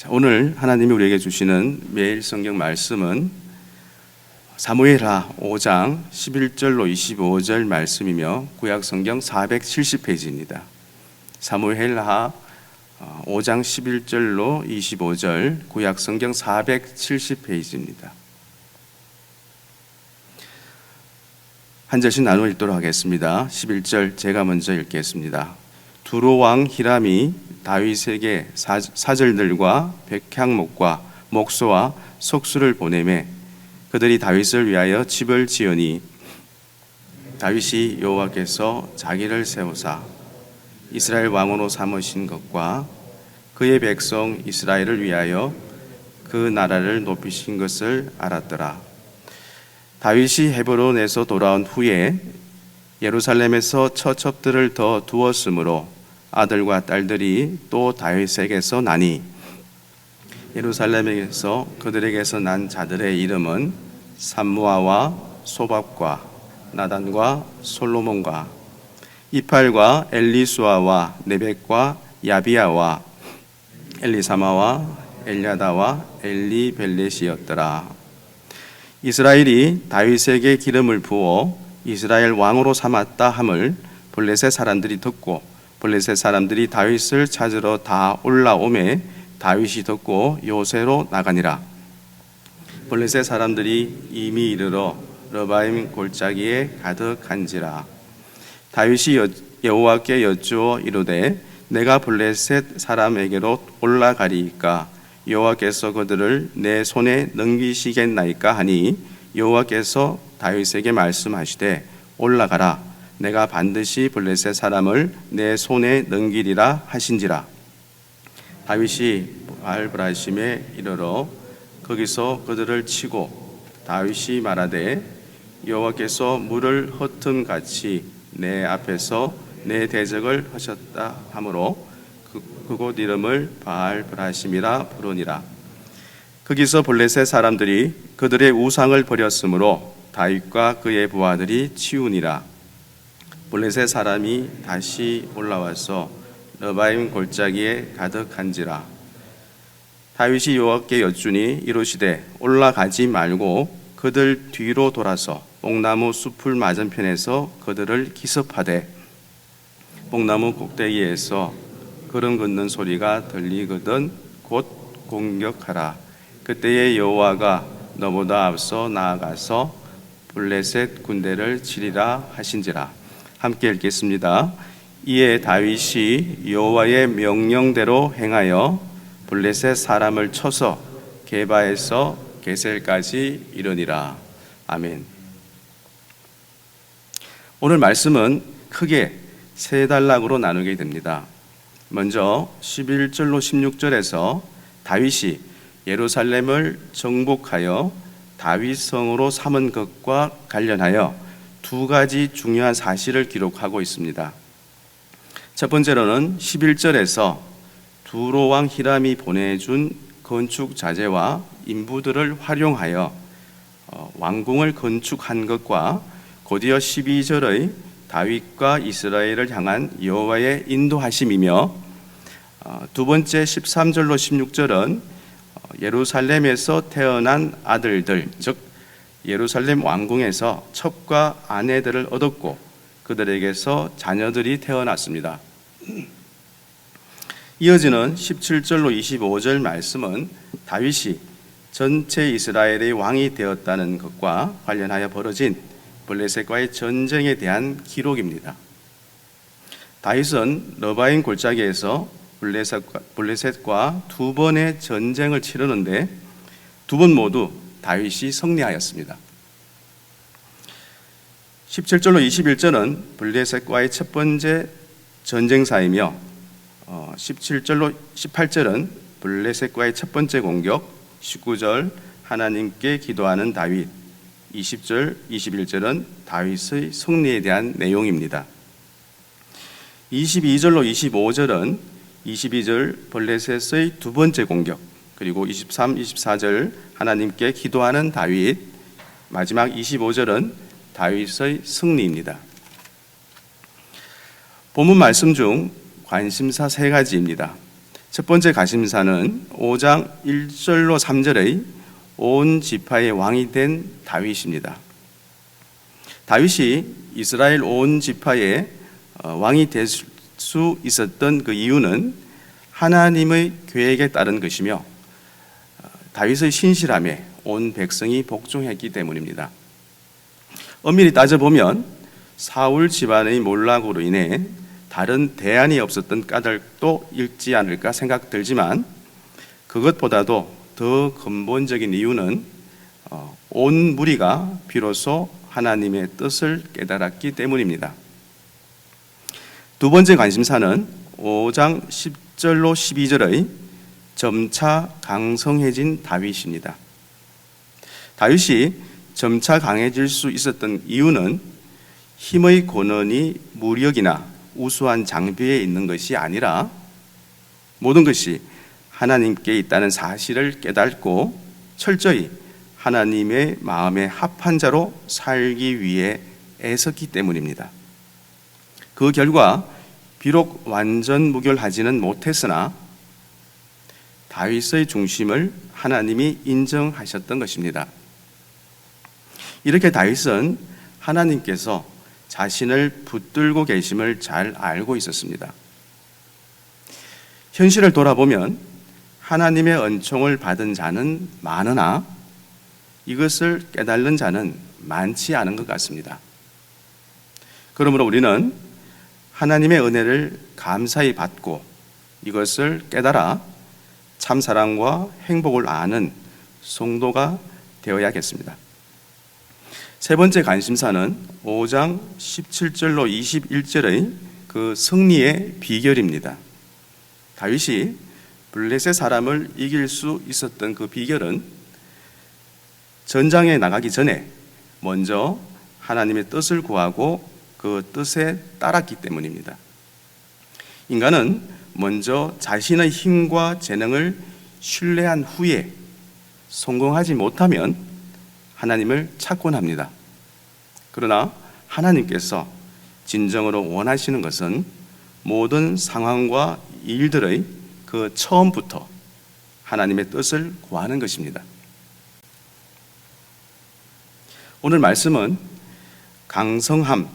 오늘 하나님이 우리에게 주시는 매일 성경 말씀은 사무엘하 5장 11절로 25절 말씀이며 구약 성경 470페이지입니다. 사무엘하 5장 11절로 25절 구약 성경 470페이지입니다. 한 절씩 나누어 읽도록 하겠습니다. 11절 제가 먼저 읽겠습니다. 두로 왕 히람이 다윗에게 사절들과 백향목과 목소와 속수를 보내매 그들이 다윗을 위하여 집을 지으니 다윗이 여호와께서 자기를 세우사 이스라엘 왕으로 삼으신 것과 그의 백성 이스라엘을 위하여 그 나라를 높이신 것을 알았더라. 다윗이 헤브론에서 돌아온 후에 예루살렘에서 처첩들을 더 두었으므로 아들과 딸들이 또 다윗에게서 나니 예루살렘에서 그들에게서 난 자들의 이름은 삼무아와 소밥과 나단과 솔로몬과 이팔과 엘리수아와 네벡과 야비아와 엘리사마와 엘야다와 엘리벨렛이었더라. 이스라엘이 다윗에게 기름을 부어 이스라엘 왕으로 삼았다 함을 블레셋 사람들이 듣고 블레셋 사람들이 다윗을 찾으러 다 올라오매 다윗이 듣고 요새로 나가니라. 블레셋 사람들이 이미 이르러 러바임 골짜기에 가득한지라. 다윗이 여호와께 여쭈어 이르되 내가 블레셋 사람에게로 올라가리이까 여호와께서 그들을 내 손에 넘기시겠나이까 하니 여호와께서 다윗에게 말씀하시되 올라가라. 내가 반드시 블레셋 사람을 내 손에 넘기리라 하신지라. 다윗이 바알브라심에 이르러 거기서 그들을 치고 다윗이 말하되 여호와께서 물을 흩은 같이 내 앞에서 내 대적을 하셨다 하므로 그곳 이름을 바알브라심이라 부르니라. 거기서 블레셋 사람들이 그들의 우상을 버렸으므로 다윗과 그의 부하들이 치우니라. 블레셋 사람이 다시 올라와서 러바임 골짜기에 가득한지라. 다윗이 여호와께 여쭈니 이르시되 올라가지 말고 그들 뒤로 돌아서 뽕나무 숲을 맞은편에서 그들을 기습하되 뽕나무 꼭대기에서 걸음 걷는 소리가 들리거든 곧 공격하라. 그때에 여호와가 너보다 앞서 나아가서 블레셋 군대를 치리라 하신지라. 함께 읽겠습니다. 이에 다윗이 여호와의 명령대로 행하여 블레셋 사람을 쳐서 게바에서 게셀까지 이르니라. 아멘. 오늘 말씀은 크게 세 단락으로 나누게 됩니다. 먼저 11절로 16절에서 다윗이 예루살렘을 정복하여 다윗성으로 삼은 것과 관련하여 두 가지 중요한 사실을 기록하고 있습니다. 첫 번째로는 11절에서 두로 왕 히람이 보내준 건축 자재와 인부들을 활용하여 왕궁을 건축한 것과 곧이어 12절의 다윗과 이스라엘을 향한 여호와의 인도하심이며 두 번째 13절로 16절은 예루살렘에서 태어난 아들들, 즉 예루살렘 왕궁에서 첩과 아내들을 얻었고 그들에게서 자녀들이 태어났습니다. 이어지는 17절로 25절 말씀은 다윗이 전체 이스라엘의 왕이 되었다는 것과 관련하여 벌어진 블레셋과의 전쟁에 대한 기록입니다. 다윗은 러바임 골짜기에서 블레셋과 두 번의 전쟁을 치르는데 두 번 모두 다윗이 승리하였습니다. 17절로 21절은 블레셋과의 첫 번째 전쟁사이며 17절로 18절은 블레셋과의 첫 번째 공격, 19절 하나님께 기도하는 다윗, 20절, 21절은 다윗의 승리에 대한 내용입니다. 22절로 25절은 22절 블레셋의 두 번째 공격, 그리고 23, 24절 하나님께 기도하는 다윗, 마지막 25절은 다윗의 승리입니다. 본문 말씀 중 관심사 세 가지입니다. 첫 번째 가심사는 5장 1절로 3절의 온 지파의 왕이 된 다윗입니다. 다윗이 이스라엘 온 지파의 왕이 될 수 있었던 그 이유는 하나님의 계획에 따른 것이며 다윗의 신실함에 온 백성이 복종했기 때문입니다. 엄밀히 따져보면 사울 집안의 몰락으로 인해 다른 대안이 없었던 까닭도 있지 않을까 생각들지만 그것보다도 더 근본적인 이유는 온 무리가 비로소 하나님의 뜻을 깨달았기 때문입니다. 두 번째 관심사는 5장 10절로 12절의 점차 강성해진 다윗입니다. 다윗이 점차 강해질 수 있었던 이유는 힘의 권한이 무력이나 우수한 장비에 있는 것이 아니라 모든 것이 하나님께 있다는 사실을 깨닫고 철저히 하나님의 마음에 합한 자로 살기 위해 애썼기 때문입니다. 그 결과 비록 완전 무결하지는 못했으나 다윗의 중심을 하나님이 인정하셨던 것입니다. 이렇게 다윗은 하나님께서 자신을 붙들고 계심을 잘 알고 있었습니다. 현실을 돌아보면 하나님의 은총을 받은 자는 많으나 이것을 깨달는 자는 많지 않은 것 같습니다. 그러므로 우리는 하나님의 은혜를 감사히 받고 이것을 깨달아 참사랑과 행복을 아는 성도가 되어야겠습니다. 세 번째 관심사는 5장 17절로 21절의 그 승리의 비결입니다. 다윗이 블레셋 사람을 이길 수 있었던 그 비결은 전장에 나가기 전에 먼저 하나님의 뜻을 구하고 그 뜻에 따랐기 때문입니다. 인간은 먼저 자신의 힘과 재능을 신뢰한 후에 성공하지 못하면 하나님을 찾곤 합니다. 그러나 하나님께서 진정으로 원하시는 것은 모든 상황과 일들의 그 처음부터 하나님의 뜻을 구하는 것입니다. 오늘 말씀은 강성함,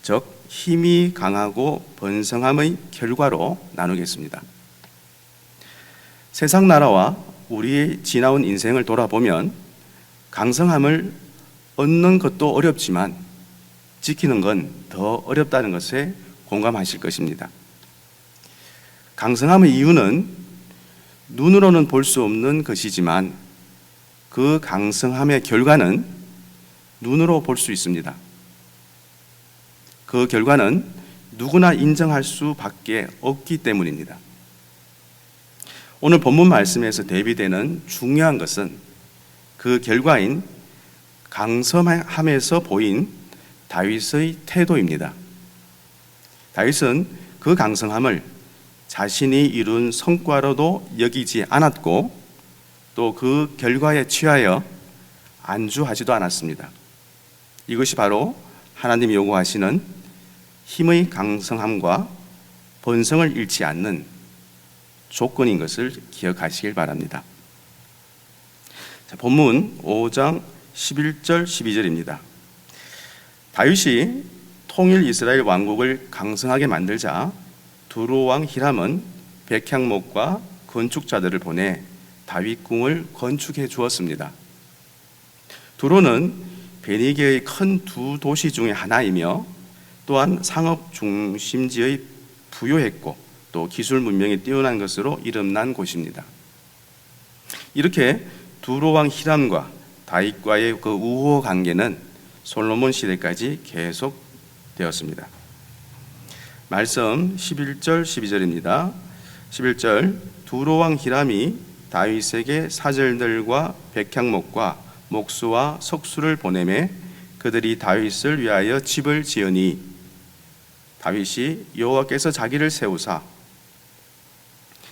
즉 힘이 강하고 번성함의 결과로 나누겠습니다. 세상 나라와 우리의 지나온 인생을 돌아보면 강성함을 얻는 것도 어렵지만 지키는 건 더 어렵다는 것에 공감하실 것입니다. 강성함의 이유는 눈으로는 볼 수 없는 것이지만 그 강성함의 결과는 눈으로 볼 수 있습니다. 그 결과는 누구나 인정할 수밖에 없기 때문입니다. 오늘 본문 말씀에서 대비되는 중요한 것은 그 결과인 강성함에서 보인 다윗의 태도입니다. 다윗은 그 강성함을 자신이 이룬 성과로도 여기지 않았고 또 그 결과에 취하여 안주하지도 않았습니다. 이것이 바로 하나님이 요구하시는 힘의 강성함과 번성을 잃지 않는 조건인 것을 기억하시길 바랍니다. 자, 본문 5장 11절 12절입니다. 다윗이 통일 이스라엘 왕국을 강성하게 만들자 두로 왕 히람은 백향목과 건축자들을 보내 다윗궁을 건축해 주었습니다. 두로는 베니게의 큰 두 도시 중에 하나이며 또한 상업 중심지의 부유했고 또 기술 문명이 뛰어난 것으로 이름난 곳입니다. 이렇게 두로 왕 히람과 다윗과의 그 우호 관계는 솔로몬 시대까지 계속되었습니다. 말씀 11절 12절입니다. 11절 두로 왕 히람이 다윗에게 사절들과 백향목과 목수와 석수를 보내매 그들이 다윗을 위하여 집을 지으니 다윗이 여호와께서 자기를 세우사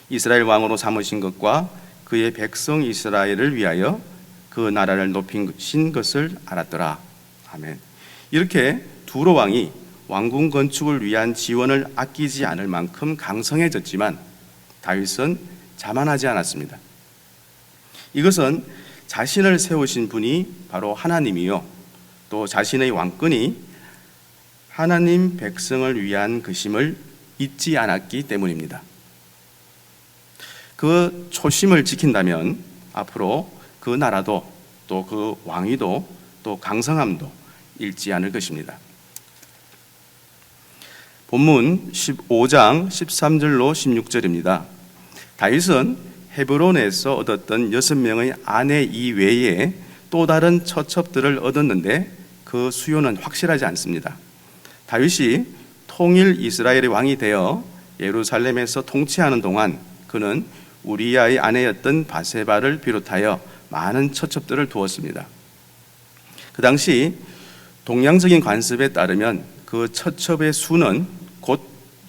이스라엘 왕으로 삼으신 것과 그의 백성 이스라엘을 위하여 그 나라를 높이신 것을 알았더라. 아멘. 이렇게 두로 왕이 왕궁 건축을 위한 지원을 아끼지 않을 만큼 강성해졌지만 다윗은 자만하지 않았습니다. 이것은 자신을 세우신 분이 바로 하나님이요, 또 자신의 왕권이 하나님 백성을 위한 것임을 잊지 않았기 때문입니다. 그 초심을 지킨다면 앞으로 그 나라도 또 그 왕위도 또 강성함도 잃지 않을 것입니다. 본문 15장 13절로 16절입니다. 다윗은 헤브론에서 얻었던 6명의 아내 이외에 또 다른 처첩들을 얻었는데 그 수요는 확실하지 않습니다. 다윗이 통일 이스라엘의 왕이 되어 예루살렘에서 통치하는 동안 그는 우리야의 아내였던 바세바를 비롯하여 많은 처첩들을 두었습니다. 그 당시 동양적인 관습에 따르면 그 처첩의 수는 곧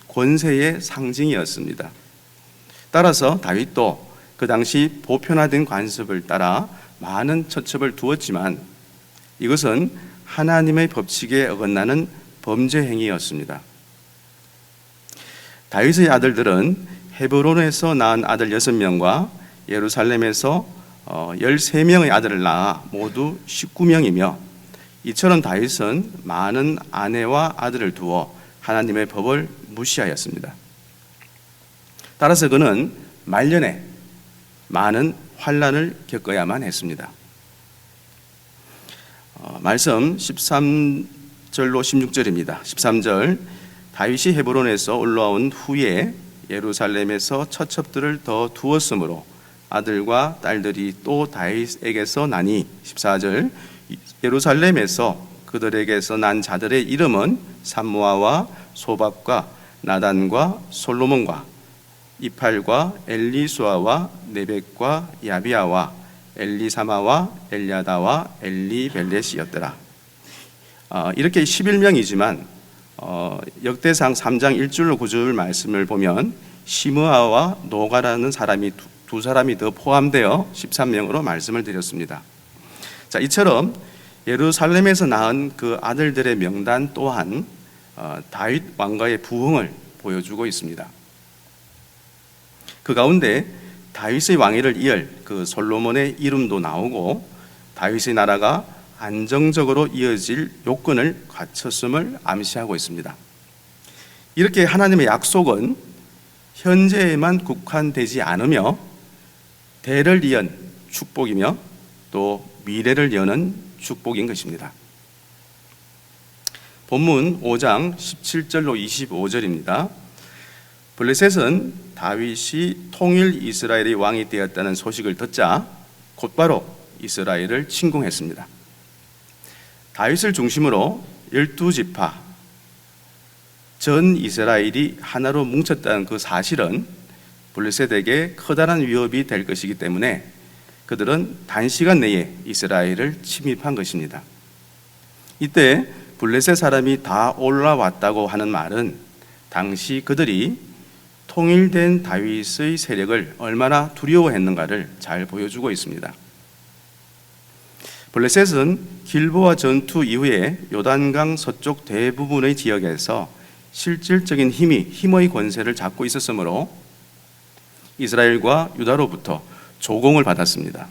권세의 상징이었습니다. 따라서 다윗도 그 당시 보편화된 관습을 따라 많은 처첩을 두었지만 이것은 하나님의 법칙에 어긋나는 범죄 행위였습니다. 다윗의 아들들은 헤브론에서 낳은 아들 6명과 예루살렘에서 13명의 아들을 낳아 모두 19명이며 이처럼 다윗은 많은 아내와 아들을 두어 하나님의 법을 무시하였습니다. 따라서 그는 말년에 많은 환난을 겪어야만 했습니다. 말씀 13절로 16절입니다. 13절, 다윗이 헤브론에서 올라온 후에 예루살렘에서 처첩들을 더 두었으므로 아들과 딸들이 또 다윗에게서 나니 14절, 예루살렘에서 그들에게서 난 자들의 이름은 삼무아와 소밥과 나단과 솔로몬과 이팔과 엘리수아와 네벡과 야비아와 엘리사마와 엘야다와 엘리벨렛이었더라. 이렇게 11명이지만 역대상 3장 1절로 9절 말씀을 보면 시므아와 노가라는 사람이 두 사람이 더 포함되어 13명으로 말씀을 드렸습니다. 자, 이처럼 예루살렘에서 낳은 그 아들들의 명단 또한 다윗 왕가의 부흥을 보여주고 있습니다. 그 가운데 다윗의 왕위를 이을 그 솔로몬의 이름도 나오고 다윗의 나라가 안정적으로 이어질 요건을 갖췄음을 암시하고 있습니다. 이렇게 하나님의 약속은 현재에만 국한되지 않으며 대를 이은 축복이며 또 미래를 여는 축복인 것입니다. 본문 5장 17절로 25절입니다. 블레셋은 다윗이 통일 이스라엘의 왕이 되었다는 소식을 듣자 곧바로 이스라엘을 침공했습니다. 다윗을 중심으로 12지파 전 이스라엘이 하나로 뭉쳤다는 그 사실은 블레셋에게 커다란 위협이 될 것이기 때문에 그들은 단시간 내에 이스라엘을 침입한 것입니다. 이때 블레셋 사람이 다 올라왔다고 하는 말은 당시 그들이 통일된 다윗의 세력을 얼마나 두려워했는가를 잘 보여주고 있습니다. 블레셋은 길보아 전투 이후에 요단강 서쪽 대부분의 지역에서 실질적인 힘의 권세를 잡고 있었으므로 이스라엘과 유다로부터 조공을 받았습니다.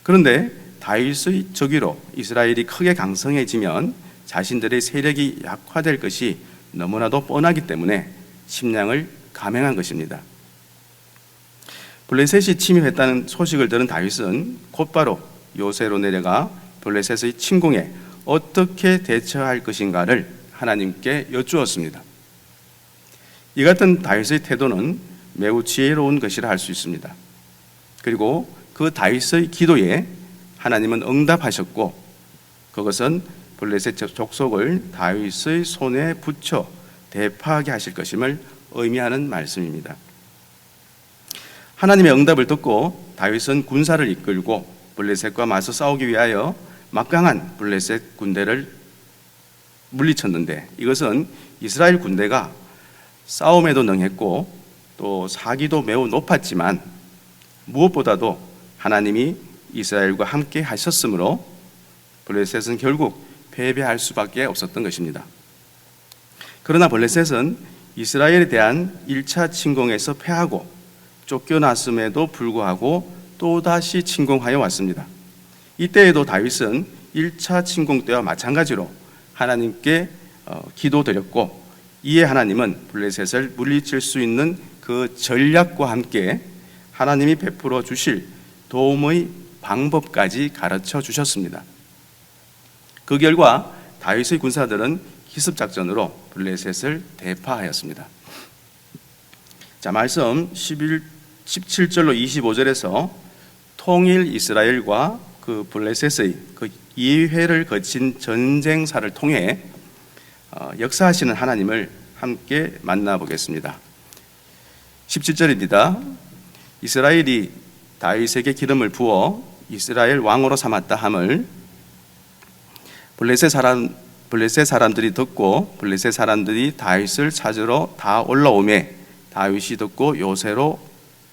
그런데 다윗의 저기로 이스라엘이 크게 강성해지면 자신들의 세력이 약화될 것이 너무나도 뻔하기 때문에 침략을 감행한 것입니다. 블레셋이 침입했다는 소식을 들은 다윗은 곧바로 요새로 내려가 블레셋의 침공에 어떻게 대처할 것인가를 하나님께 여쭈었습니다. 이 같은 다윗의 태도는 매우 지혜로운 것이라 할 수 있습니다. 그리고 그 다윗의 기도에 하나님은 응답하셨고 그것은 블레셋 족속을 다윗의 손에 붙여 대파하게 하실 것임을 의미하는 말씀입니다. 하나님의 응답을 듣고 다윗은 군사를 이끌고 블레셋과 맞서 싸우기 위하여 막강한 블레셋 군대를 물리쳤는데 이것은 이스라엘 군대가 싸움에도 능했고 또 사기도 매우 높았지만 무엇보다도 하나님이 이스라엘과 함께 하셨으므로 블레셋은 결국 패배할 수밖에 없었던 것입니다. 그러나 블레셋은 이스라엘에 대한 1차 침공에서 패하고 쫓겨났음에도 불구하고 또다시 침공하여 왔습니다. 이때에도 다윗은 1차 침공 때와 마찬가지로 하나님께 기도드렸고, 이에 하나님은 블레셋을 물리칠 수 있는 그 전략과 함께 하나님이 베풀어 주실 도움의 방법까지 가르쳐 주셨습니다. 그 결과 다윗의 군사들은 기습작전으로 블레셋을 대파하였습니다. 자, 말씀 17절로 25절에서 통일 이스라엘과 그 블레셋의 그 2회를 거친 전쟁사를 통해 역사하시는 하나님을 함께 만나보겠습니다. 17절입니다. 이스라엘이 다윗에게 기름을 부어 이스라엘 왕으로 삼았다 함을 블레셋 사람들이 듣고 블레셋 사람들이 다윗을 찾으러 다 올라오매 다윗이 듣고 요새로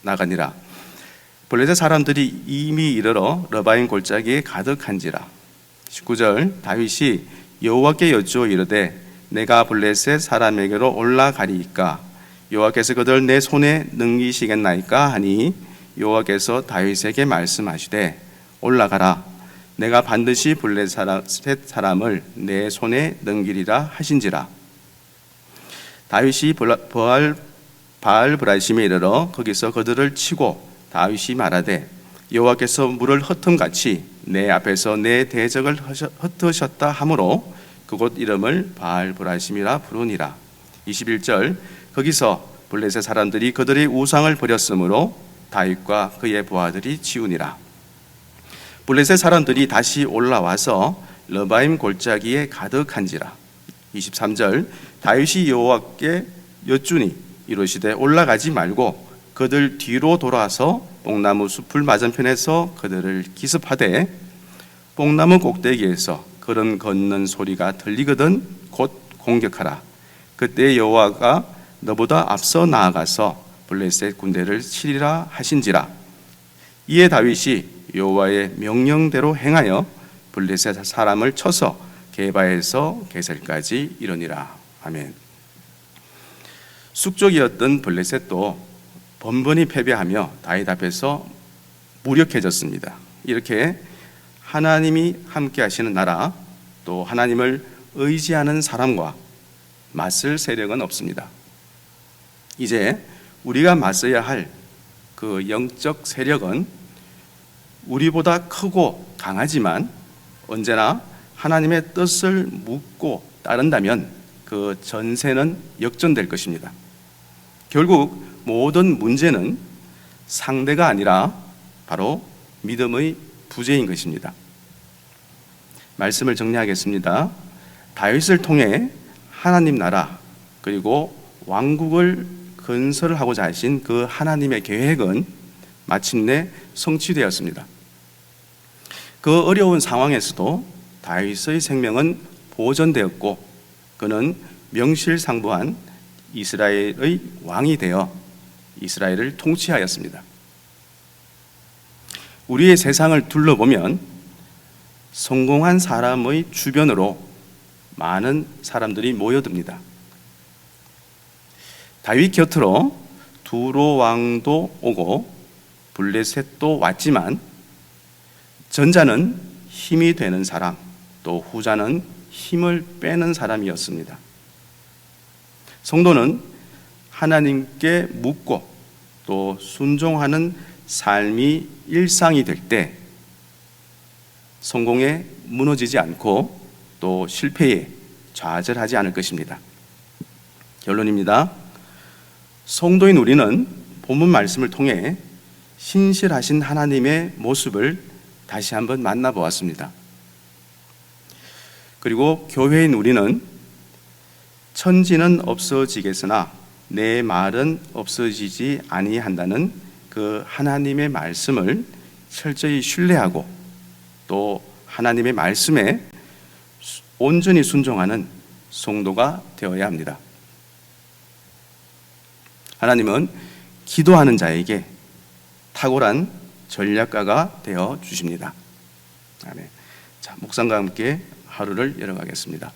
나가니라. 블레셋 사람들이 이미 이르러 러바임 골짜기에 가득한지라. 19절 다윗이 여호와께 여쭈어 이르되 내가 블레셋 사람에게로 올라가리이까 여호와께서 그들 내 손에 넘기시겠나이까 하니 여호와께서 다윗에게 말씀하시되 올라가라 내가 반드시 블레셋 사람을 내 손에 넘기리라 하신지라. 다윗이 바알브라심에 이르러 거기서 그들을 치고 다윗이 말하되 여호와께서 물을 흩음같이 내 앞에서 내 대적을 흩으셨다 하므로 그곳 이름을 바알브라심이라 부르니라. 21절 거기서 블레셋 사람들이 그들의 우상을 버렸으므로 다윗과 그의 부하들이 치우니라. 블레셋 사람들이 다시 올라와서 러바임 골짜기에 가득한지라. 23절 다윗이 여호와께 여쭈니 이르시되 올라가지 말고 그들 뒤로 돌아서 뽕나무 숲을 맞은편에서 그들을 기습하되 뽕나무 꼭대기에서 걸음 걷는 소리가 들리거든 곧 공격하라. 그때 여호와가 너보다 앞서 나아가서 블레셋 군대를 치리라 하신지라. 이에 다윗이 여호와의 명령대로 행하여 블레셋 사람을 쳐서 게바에서 게셀까지 이르니라. 아멘. 숙적이었던 블레셋도 번번이 패배하며 다윗 앞에서 무력해졌습니다. 이렇게 하나님이 함께 하시는 나라, 또 하나님을 의지하는 사람과 맞설 세력은 없습니다. 이제 우리가 맞서야 할 그 영적 세력은 우리보다 크고 강하지만 언제나 하나님의 뜻을 묻고 따른다면 그 전세는 역전될 것입니다. 결국 모든 문제는 상대가 아니라 바로 믿음의 부재인 것입니다. 말씀을 정리하겠습니다. 다윗을 통해 하나님 나라 그리고 왕국을 건설하고자 하신 그 하나님의 계획은 마침내 성취되었습니다. 그 어려운 상황에서도 다윗의 생명은 보존되었고 그는 명실상부한 이스라엘의 왕이 되어 이스라엘을 통치하였습니다. 우리의 세상을 둘러보면 성공한 사람의 주변으로 많은 사람들이 모여듭니다. 다윗 곁으로 두로 왕도 오고 블레셋도 왔지만 전자는 힘이 되는 사람, 또 후자는 힘을 빼는 사람이었습니다. 성도는 하나님께 묻고 또 순종하는 삶이 일상이 될 때 성공에 무너지지 않고 또 실패에 좌절하지 않을 것입니다. 결론입니다. 성도인 우리는 본문 말씀을 통해 신실하신 하나님의 모습을 다시 한번 만나보았습니다. 그리고 교회인 우리는 천지는 없어지겠으나 내 말은 없어지지 아니한다는 그 하나님의 말씀을 철저히 신뢰하고 또 하나님의 말씀에 온전히 순종하는 성도가 되어야 합니다. 하나님은 기도하는 자에게 탁월한 전략가가 되어 주십니다. 아멘. 자, 묵상과 함께 하루를 열어가겠습니다.